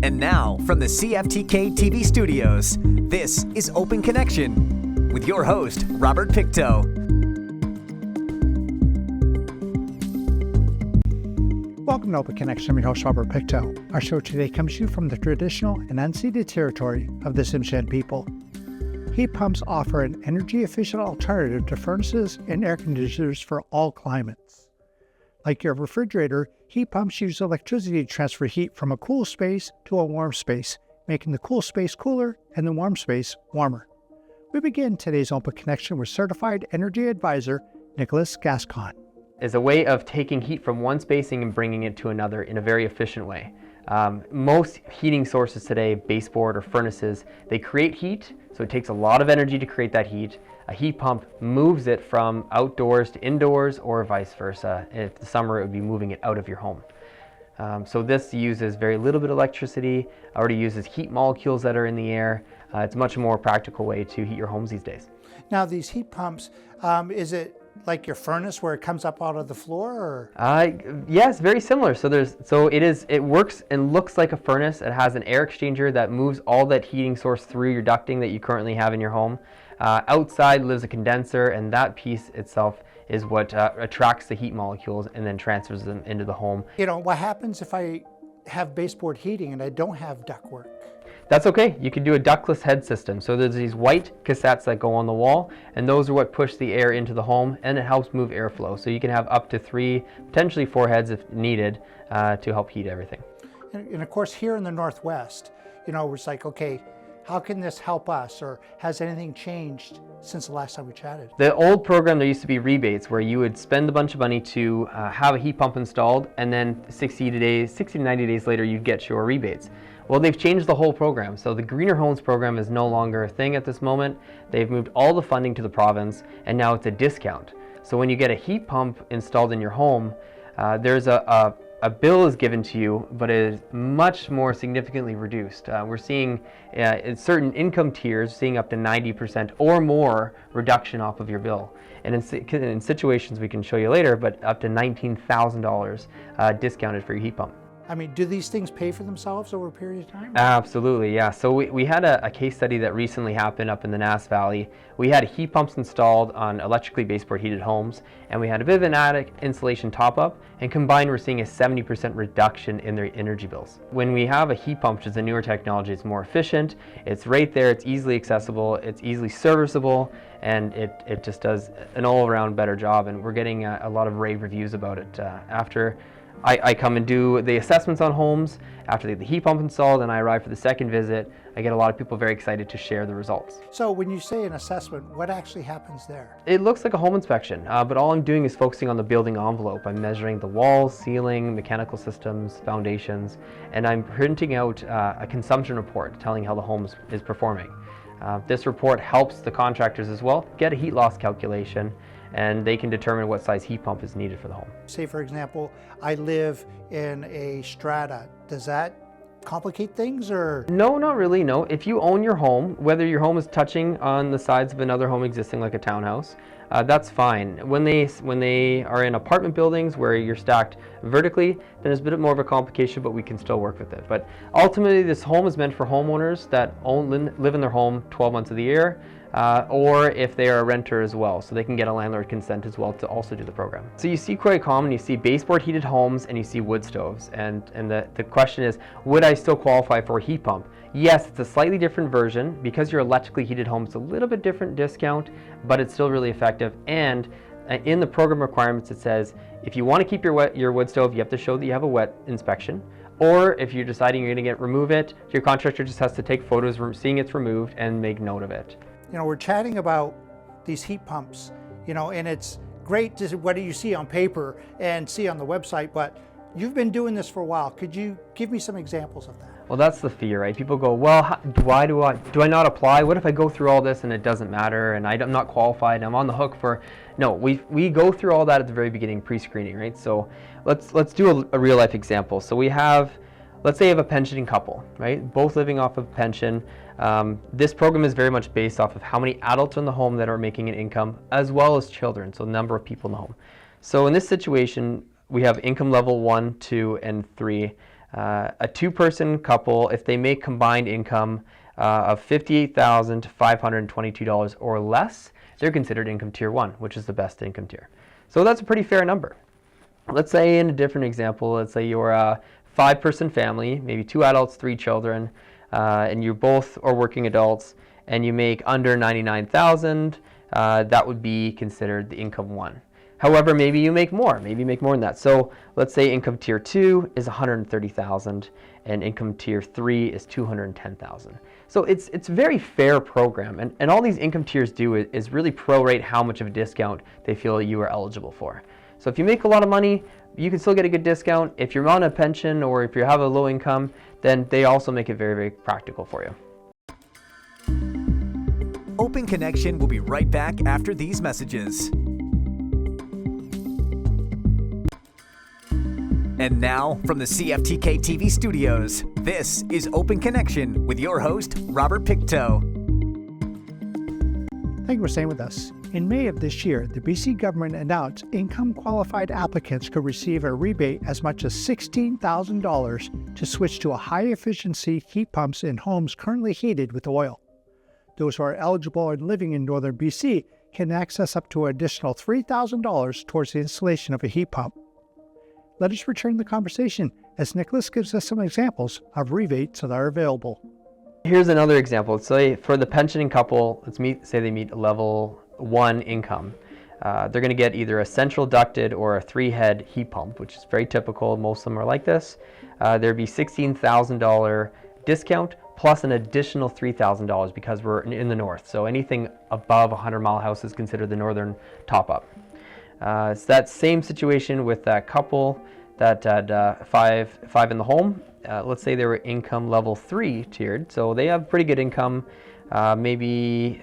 And now, from the CFTK-TV studios, this is Open Connection with your host, Robert Pictou. Welcome to Open Connection. I'm your host, Robert Pictou. Our show today comes to you from the traditional and unceded territory of the Tsimshian people. Heat pumps offer an energy-efficient alternative to furnaces and air conditioners for all climates. Like your refrigerator, heat pumps use electricity to transfer heat from a cool space to a warm space, making the cool space cooler and the warm space warmer. We begin today's Open Connection with Certified Energy Advisor Nicholas Gascon. Is a way of taking heat from one spacing and bringing it to another in a very efficient way. Most heating sources today, baseboard or furnaces, they create heat, so it takes a lot of energy to create that heat. A heat pump moves it from outdoors to indoors or vice versa. If the summer, it would be moving it out of your home. So this uses very little bit of electricity, already uses heat molecules that are in the air. It's a much more practical way to heat your homes these days. Now these heat pumps, is it like your furnace where it comes up out of the floor, or? Yes, very similar. So it works and looks like a furnace. It has an air exchanger that moves all that heating source through your ducting that you currently have in your home. Outside lives a condenser, and that piece itself is what attracts the heat molecules and then transfers them into the home. You know, what happens if I have baseboard heating and I don't have ductwork? That's okay. You can do a ductless head system. So there's these white cassettes that go on the wall, and those are what push the air into the home, and it helps move airflow. So you can have up to 3, potentially 4 heads if needed to help heat everything. And of course, here in the Northwest, you know, it's like, okay, how can this help us, or has anything changed since the last time we chatted? The old program, there used to be rebates where you would spend a bunch of money to have a heat pump installed, and then 60 to 90 days later, you'd get your rebates. Well, they've changed the whole program. So the Greener Homes program is no longer a thing at this moment. They've moved all the funding to the province, and now it's a discount. So when you get a heat pump installed in your home, there's a bill is given to you, but it is much more significantly reduced. We're seeing in certain income tiers, seeing up to 90% or more reduction off of your bill. And in situations we can show you later, but up to $19,000 discounted for your heat pump. I mean, do these things pay for themselves over a period of time? Absolutely, yeah. So we had a case study that recently happened up in the Nass Valley. We had heat pumps installed on electrically baseboard heated homes, and we had a bit of an attic insulation top-up, and combined we're seeing a 70% reduction in their energy bills. When we have a heat pump, which is a newer technology, it's more efficient, it's right there, it's easily accessible, it's easily serviceable, and it just does an all-around better job, and we're getting a lot of rave reviews about it. After I come and do the assessments on homes, after they get the heat pump installed and I arrive for the second visit, I get a lot of people very excited to share the results. So when you say an assessment, what actually happens there? It looks like a home inspection, but all I'm doing is focusing on the building envelope. I'm measuring the walls, ceiling, mechanical systems, foundations, and I'm printing out a consumption report telling how the home is performing. This report helps the contractors as well get a heat loss calculation, and they can determine what size heat pump is needed for the home. Say, for example, I live in a strata. Does that complicate things, or? No, not really, no. If you own your home, whether your home is touching on the sides of another home existing like a townhouse, that's fine. When they are in apartment buildings where you're stacked vertically, then it's a bit more of a complication, but we can still work with it. But ultimately, this home is meant for homeowners that live in their home 12 months of the year, or if they are a renter as well, so they can get a landlord consent as well to also do the program. So you see quite common, you see baseboard heated homes and you see wood stoves, and the question is, would I still qualify for a heat pump? Yes, it's a slightly different version. Because you're electrically heated home, it's a little bit different discount, but it's still really effective. And in the program requirements, it says if you want to keep your wood stove, you have to show that you have a wet inspection. Or if you're deciding you're going to remove it, your contractor just has to take photos seeing it's removed and make note of it. You know, we're chatting about these heat pumps, you know, and it's great to what you see on paper and see on the website, but you've been doing this for a while. Could you give me some examples of that? Well, that's the fear, right? People go, well, do I not apply? What if I go through all this and it doesn't matter and I'm not qualified, I'm on the hook for... No, we go through all that at the very beginning, pre-screening, right? So let's do a real life example. So we have, let's say you have a pensioning couple, right? Both living off of pension. This program is very much based off of how many adults in the home that are making an income, as well as children, so the number of people in the home. So in this situation, we have income level 1, 2, and 3. A two-person couple, if they make combined income of $58,522 or less, they're considered income tier 1, which is the best income tier. So that's a pretty fair number. Let's say in a different example, let's say you're a 5-person family, maybe 2 adults, 3 children, and you both are working adults, and you make under $99,000, that would be considered the income 1. However, maybe you make more than that. So let's say income tier 2 is $130,000 and income tier 3 is $210,000. So it's a very fair program, and all these income tiers do is really prorate how much of a discount they feel you are eligible for. So if you make a lot of money, you can still get a good discount. If you're on a pension or if you have a low income, then they also make it very, very practical for you. Open Connection will be right back after these messages. And now, from the CFTK-TV studios, this is Open Connection with your host, Robert Pictou. Thank you for staying with us. In May of this year, the BC government announced income-qualified applicants could receive a rebate as much as $16,000 to switch to a high-efficiency heat pumps in homes currently heated with oil. Those who are eligible and living in northern BC can access up to an additional $3,000 towards the installation of a heat pump. Let us return the conversation as Nicholas gives us some examples of rebates that are available. Here's another example. Say for the pensioning couple, say they meet level 1 income. They're going to get either a central ducted or a 3-head heat pump, which is very typical. Most of them are like this. There'd be $16,000 discount plus an additional $3,000 because we're in the north. So anything above a 100-mile house is considered the northern top-up. It's that same situation with that couple that had five in the home. Let's say they were income level 3 tiered, so they have pretty good income, maybe in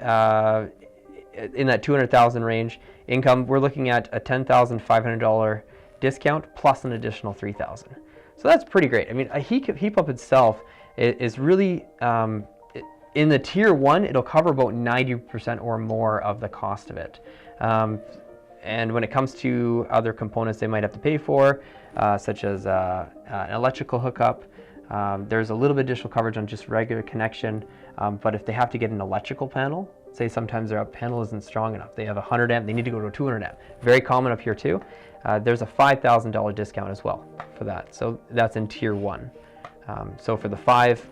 that $200,000 range income. We're looking at a $10,500 discount plus an additional $3,000. So that's pretty great. I mean, a heat pump itself is really in the tier 1. It'll cover about 90% or more of the cost of it. And when it comes to other components they might have to pay for, such as an electrical hookup, there's a little bit additional coverage on just regular connection. But if they have to get an electrical panel, say sometimes their panel isn't strong enough, they have a 100 amp, they need to go to a 200 amp. Very common up here too. There's a $5,000 discount as well for that. So that's in tier 1. So for the 5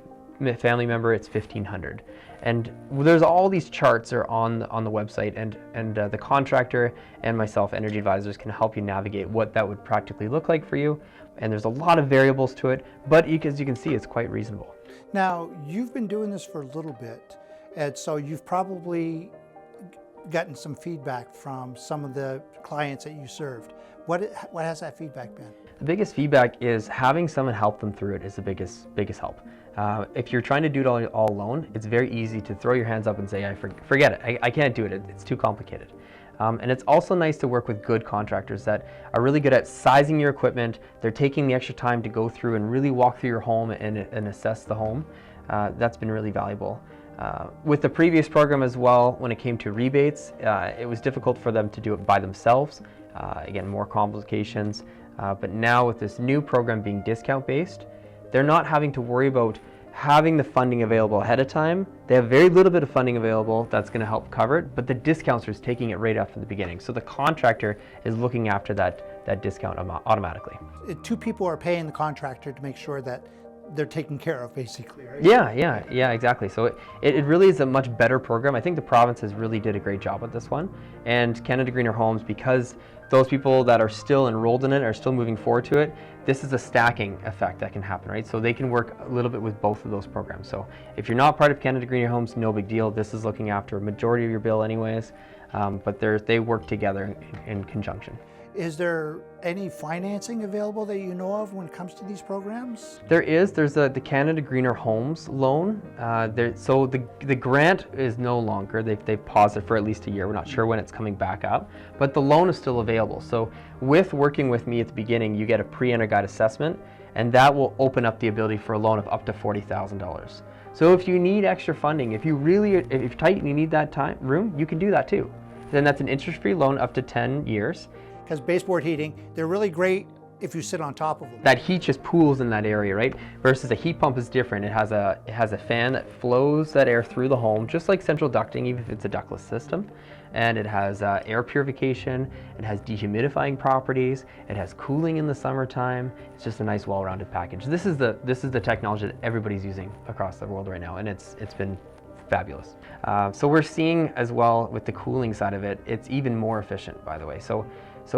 family member, it's $1,500. And there's all these charts are on the website, and the contractor and myself, energy advisors, can help you navigate what that would practically look like for you. And there's a lot of variables to it, but as you can see, it's quite reasonable. Now, you've been doing this for a little bit, and so you've probably gotten some feedback from some of the clients that you served. What has that feedback been? The biggest feedback is having someone help them through it is the biggest help. If you're trying to do it all alone, it's very easy to throw your hands up and say, forget it, I can't do it, it's too complicated. And it's also nice to work with good contractors that are really good at sizing your equipment. They're taking the extra time to go through and really walk through your home and assess the home. That's been really valuable. With the previous program as well, when it came to rebates, it was difficult for them to do it by themselves. Again, more complications. But now with this new program being discount-based, they're not having to worry about having the funding available ahead of time. They have very little bit of funding available that's going to help cover it, but the discounts are taking it right up from the beginning. So the contractor is looking after that discount automatically. 2 people are paying the contractor to make sure that they're taken care of, basically, right? Yeah, exactly. So it really is a much better program. I think the province has really did a great job with this one. And Canada Greener Homes, because those people that are still enrolled in it are still moving forward to it, this is a stacking effect that can happen, right? So they can work a little bit with both of those programs. So if you're not part of Canada Greener Homes, no big deal. This is looking after a majority of your bill anyways, but they work together in conjunction. Is there any financing available that you know of when it comes to these programs? There's the Canada Greener Homes loan. So the grant is no longer, they've paused it for at least a year. We're not sure when it's coming back up, but the loan is still available. So with working with me at the beginning, you get a pre-enter guide assessment, and that will open up the ability for a loan of up to $40,000. So if you need extra funding, if you're tight and you need that room, you can do that too. Then that's an interest-free loan up to 10 years. Because baseboard heating, they're really great if you sit on top of them. That heat just pools in that area, right? Versus a heat pump is different. It has a fan that flows that air through the home, just like central ducting, even if it's a ductless system. And it has air purification, it has dehumidifying properties, it has cooling in the summertime. It's just a nice, well-rounded package. This is the technology that everybody's using across the world right now, and it's been fabulous. So we're seeing as well with the cooling side of it, it's even more efficient, by the way. So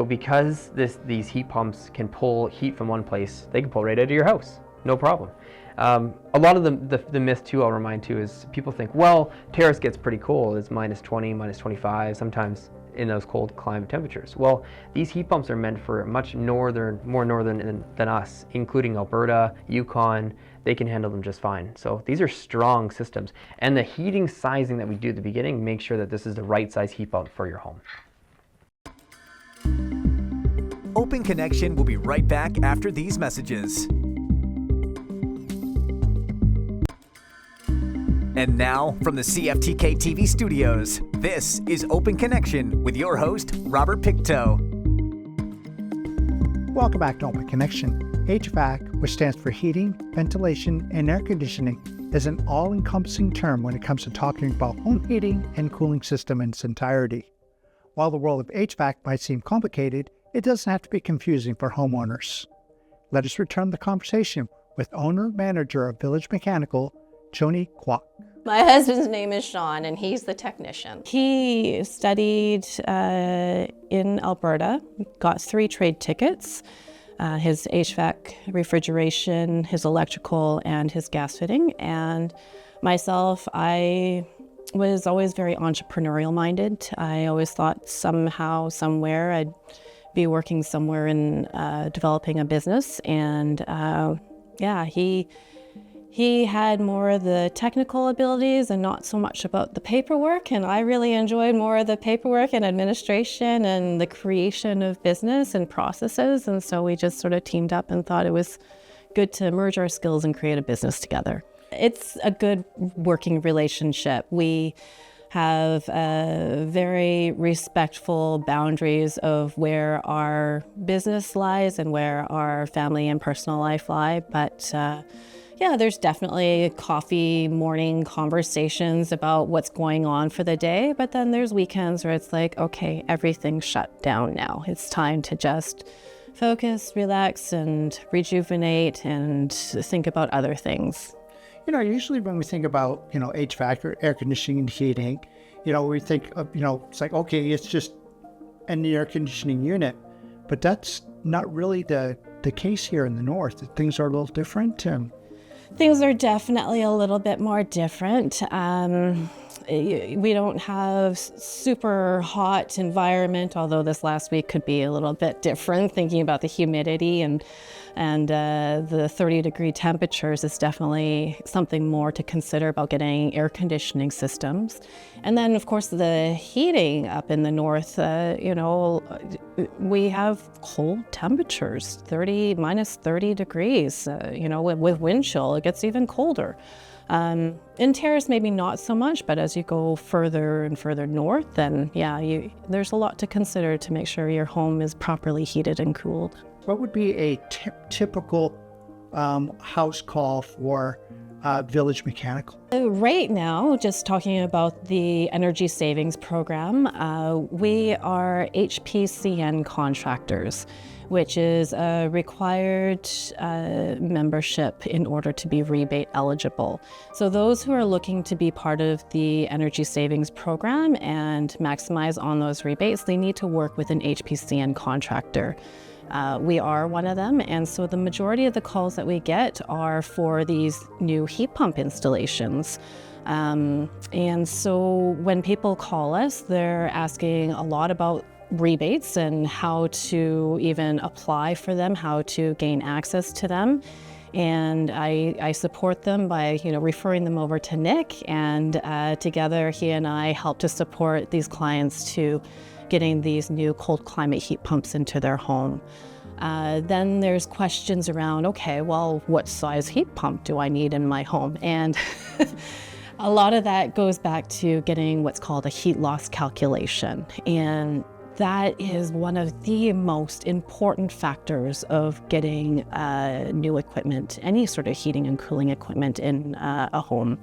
because these heat pumps can pull heat from one place, they can pull right out of your house, no problem. A lot of the myth too, I'll remind too, is people think, well, terrace gets pretty cold. It's -20, -25, sometimes in those cold climate temperatures. Well, these heat pumps are meant for much more northern than us, including Alberta, Yukon. They can handle them just fine. So these are strong systems. And the heating sizing that we do at the beginning makes sure that this is the right size heat pump for your home. Open Connection will be right back after these messages. And now, from the CFTK-TV studios, this is Open Connection with your host, Robert Pictou. Welcome back to Open Connection. HVAC, which stands for heating, ventilation, and air conditioning, is an all-encompassing term when it comes to talking about home heating and cooling system in its entirety. While the world of HVAC might seem complicated, it doesn't have to be confusing for homeowners. Let us return the conversation with owner-manager of Village Mechanical, Joni Kwok. My husband's name is Sean, and he's the technician. He studied in Alberta, got 3 trade tickets, his HVAC, refrigeration, his electrical, and his gas fitting. And myself, I was always very entrepreneurial minded. I always thought somehow, somewhere, I'd be working somewhere in developing a business. And he had more of the technical abilities and not so much about the paperwork. And I really enjoyed more of the paperwork and administration and the creation of business and processes. And so we just sort of teamed up and thought it was good to merge our skills and create a business together. It's a good working relationship. We have very respectful boundaries of where our business lies and where our family and personal life lie. But yeah, there's definitely coffee morning conversations about what's going on for the day. But then there's weekends where it's like, okay, everything's shut down now. It's time to just focus, relax, and rejuvenate and think about other things. You know, usually when we think about, HVAC or air conditioning and heating, we think of, it's like, okay, it's just an air conditioning unit. But that's not really the case here in the north. Things are a little different. Things are definitely a little bit more different. We don't have super hot environment, although this last week could be a little bit different, thinking about the humidity and the 30-degree temperatures is definitely something more to consider about getting air conditioning systems. And then, of course, the heating up in the north, we have cold temperatures, minus 30 degrees, with wind chill, it gets even colder. In terrace, maybe not so much, but as you go further and further north, then there's a lot to consider to make sure your home is properly heated and cooled. What would be a typical house call for Village Mechanical? Right now, just talking about the energy savings program, we are HPCN contractors, which is a required membership in order to be rebate eligible. So those who are looking to be part of the energy savings program and maximize on those rebates, they need to work with an HPCN contractor. We are one of them, and so the majority of the calls that we get are for these new heat pump installations. And so when people call us, they're asking a lot about rebates and how to even apply for them, how to gain access to them. And I support them by, referring them over to Nick, and together he and I help to support these clients to getting these new cold climate heat pumps into their home. Then there's questions around, okay, well, what size heat pump do I need in my home? And a lot of that goes back to getting what's called a heat loss calculation. And that is one of the most important factors of getting new equipment, any sort of heating and cooling equipment in a home.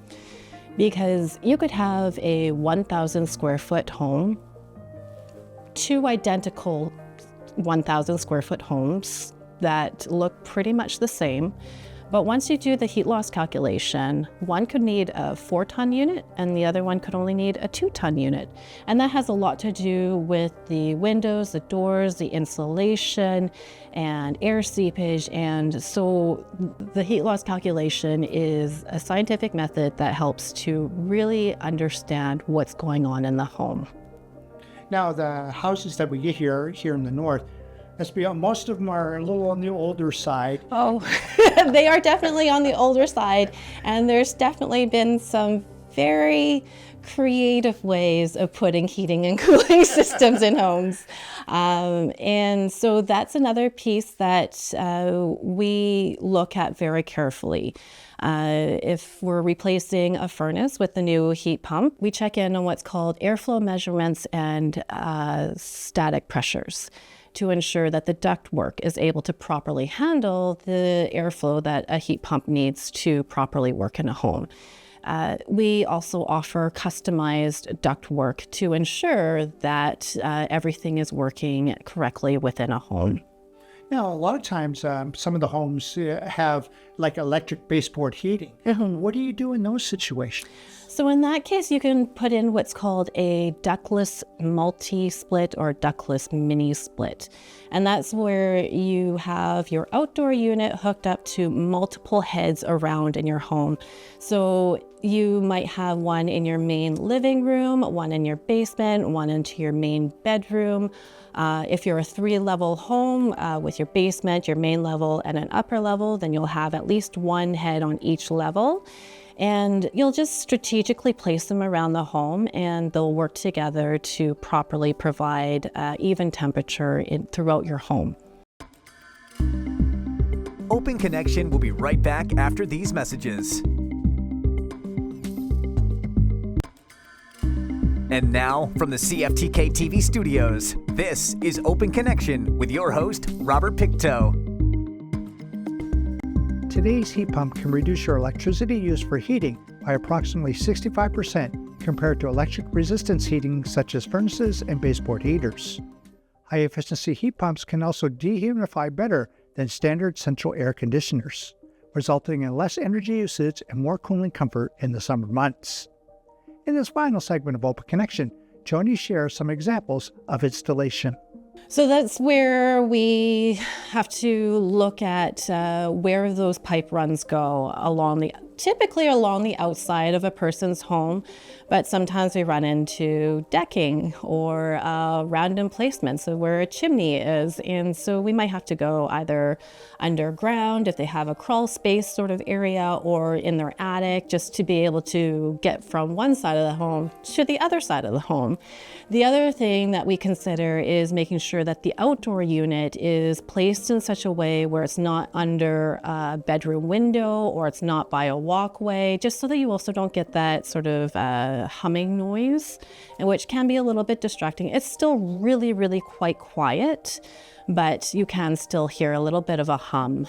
Because you could have a 1,000 square foot home, two identical 1,000 square foot homes that look pretty much the same. But once you do the heat loss calculation, one could need a 4-ton unit and the other one could only need a 2-ton unit. And that has a lot to do with the windows, the doors, the insulation, and air seepage. And so the heat loss calculation is a scientific method that helps to really understand what's going on in the home. Now, the houses that we get here in the north, let's be honest, most of them are a little on the older side. Oh, they are definitely on the older side. And there's definitely been some very creative ways of putting heating and cooling systems in homes. And so that's another piece that we look at very carefully. If we're replacing a furnace with the new heat pump, we check in on what's called airflow measurements and static pressures to ensure that the ductwork is able to properly handle the airflow that a heat pump needs to properly work in a home. We also offer customized ductwork to ensure that everything is working correctly within a home. Now, a lot of times, some of the homes have like electric baseboard heating. What do you do in those situations? So in that case, you can put in what's called a ductless multi-split or ductless mini-split. And that's where you have your outdoor unit hooked up to multiple heads around in your home. So you might have one in your main living room, one in your basement, one into your main bedroom. If you're a 3-level home with your basement, your main level, and an upper level, then you'll have at least one head on each level. And you'll just strategically place them around the home and they'll work together to properly provide even temperature throughout your home. Open Connection will be right back after these messages. And now, from the CFTK-TV studios, this is Open Connection with your host, Robert Pictou. Today's heat pump can reduce your electricity use for heating by approximately 65% compared to electric resistance heating such as furnaces and baseboard heaters. High-efficiency heat pumps can also dehumidify better than standard central air conditioners, resulting in less energy usage and more cooling comfort in the summer months. In this final segment of Open Connection, Joni shares some examples of installation. So that's where we have to look at where those pipe runs go typically along the outside of a person's home, but sometimes we run into decking or random placements of where a chimney is. And so we might have to go either underground if they have a crawl space sort of area or in their attic just to be able to get from one side of the home to the other side of the home. The other thing that we consider is making sure that the outdoor unit is placed in such a way where it's not under a bedroom window or it's not by a walkway, just so that you also don't get that sort of humming noise, and which can be a little bit distracting. It's still really, really quite quiet, but you can still hear a little bit of a hum.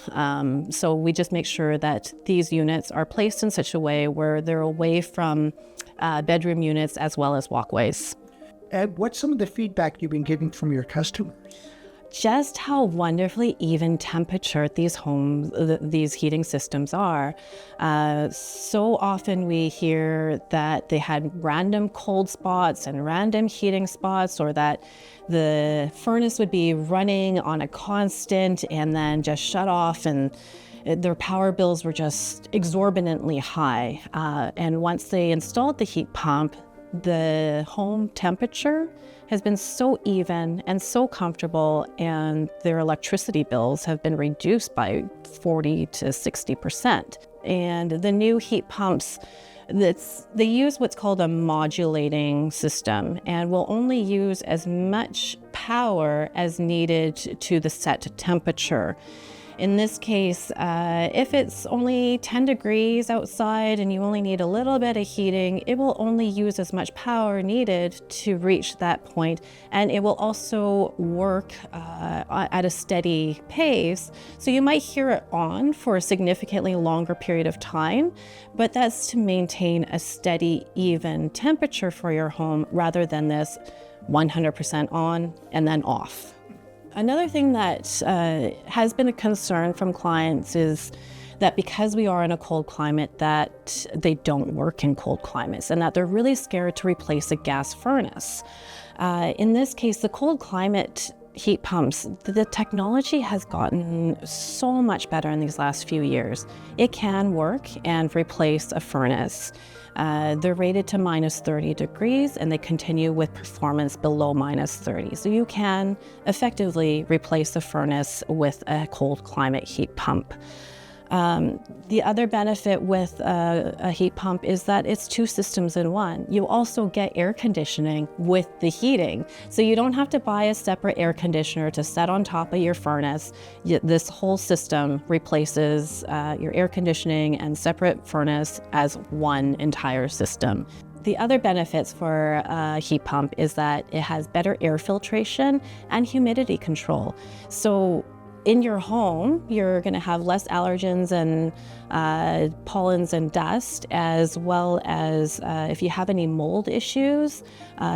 So we just make sure that these units are placed in such a way where they're away from bedroom units as well as walkways. Ed, what's some of the feedback you've been getting from your customers? Just how wonderfully even temperature these homes, these heating systems are. So often we hear that they had random cold spots and random heating spots, or that the furnace would be running on a constant and then just shut off, and their power bills were just exorbitantly high. And once they installed the heat pump, the home temperature has been so even and so comfortable, and their electricity bills have been reduced by 40 to 60%. And the new heat pumps, they use what's called a modulating system and will only use as much power as needed to the set temperature. In this case, if it's only 10 degrees outside and you only need a little bit of heating, it will only use as much power needed to reach that point, and it will also work at a steady pace. So you might hear it on for a significantly longer period of time, but that's to maintain a steady, even temperature for your home rather than this 100% on and then off. Another thing that has been a concern from clients is that because we are in a cold climate, that they don't work in cold climates and that they're really scared to replace a gas furnace. In this case, the cold climate heat pumps, the technology has gotten so much better in these last few years. It can work and replace a furnace. They're rated to minus 30 degrees and they continue with performance below minus 30. So you can effectively replace a furnace with a cold climate heat pump. The other benefit with a heat pump is that it's two systems in one. You also get air conditioning with the heating. So you don't have to buy a separate air conditioner to set on top of your furnace. This whole system replaces your air conditioning and separate furnace as one entire system. The other benefits for a heat pump is that it has better air filtration and humidity control. So in your home, you're going to have less allergens and pollens and dust, as well as if you have any mold issues,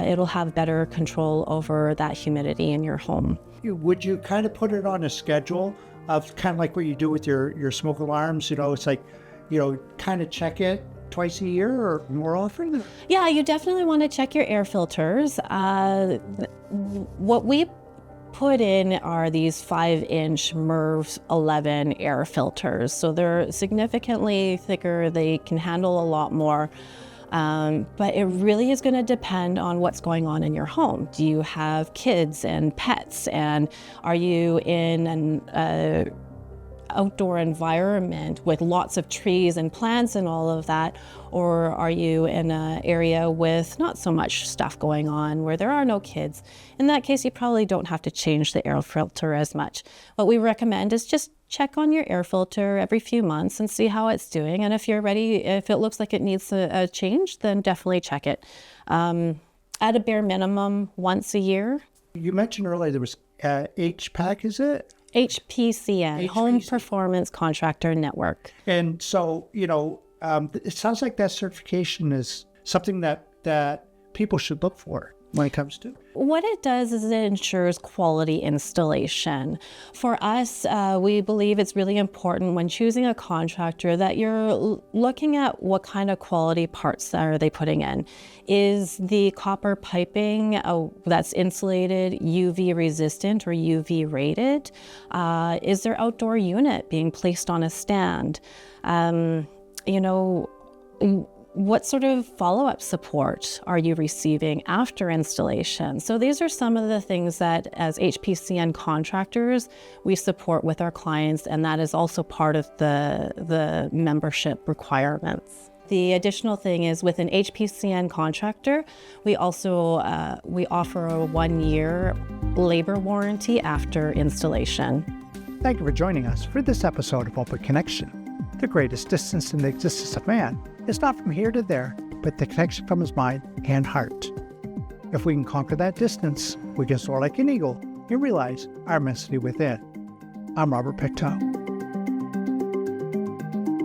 it'll have better control over that humidity in your home. Would you kind of put it on a schedule of kind of like what you do with your smoke alarms? It's like, kind of check it twice a year or more often? Yeah, you definitely want to check your air filters. What we put in are these 5-inch MERV 11 air filters. So they're significantly thicker, they can handle a lot more, but it really is going to depend on what's going on in your home. Do you have kids and pets, and are you in an outdoor environment with lots of trees and plants and all of that, or are you in an area with not so much stuff going on where there are no kids? In that case, you probably don't have to change the air filter as much. What we recommend is just check on your air filter every few months and see how it's doing, and if you're ready, if it looks like it needs a change, then definitely check it. At a bare minimum, once a year. You mentioned earlier there was HPAC, is it? HPCN, Home Performance Contractor Network. And so, it sounds like that certification is something that people should look for when it comes to. What it does is it ensures quality installation. For us, we believe it's really important when choosing a contractor that you're looking at what kind of quality parts are they putting in. Is the copper piping that's insulated UV resistant or UV rated? Is their outdoor unit being placed on a stand? What sort of follow-up support are you receiving after installation? So these are some of the things that as HPCN contractors, we support with our clients, and that is also part of the membership requirements. The additional thing is with an HPCN contractor, we also we offer a 1-year labor warranty after installation. Thank you for joining us for this episode of Open Connection. The greatest distance in the existence of man is not from here to there, but the connection from his mind and heart. If we can conquer that distance, we can soar like an eagle and realize our immensity within. I'm Robert Pictou.